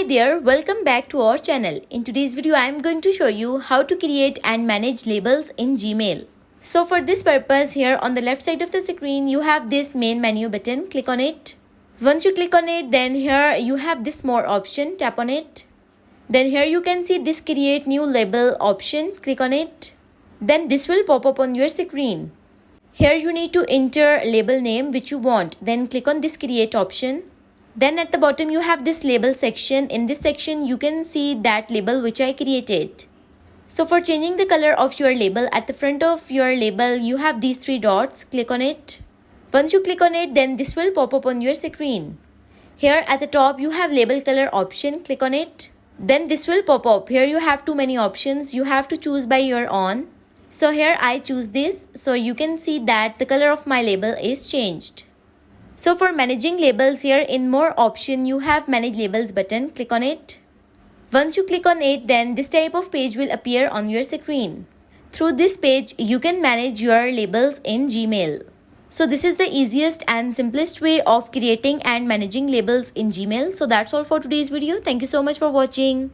Hi there, welcome back to our channel. In today's video, I am going to show you how to create and manage labels in Gmail. So for this purpose, here on the left side of the screen, you have this main menu button. Click on it. Once you click on it, then here you have this more option. Tap on it. Then here you can see this create new label option. Click on it. Then this will pop up on your screen. Here you need to enter label name which you want. Then click on this create option. Then at the bottom you have this label section. In this section you can see that label which I created. So for changing the color of your label, at the front of your label you have these three dots. Click on it. Once you click on it, then this will pop up on your screen. Here at the top you have label color option. Click on it. Then this will pop up. Here you have too many options. You have to choose by your own. So here I choose this. So you can see that the color of my label is changed. So for managing labels, here in more option you have manage labels button. Click on it. Once you click on it, then this type of page will appear on your screen. Through this page you can manage your labels in Gmail. So this is the easiest and simplest way of creating and managing labels in Gmail. So that's all for today's video. Thank you so much for watching.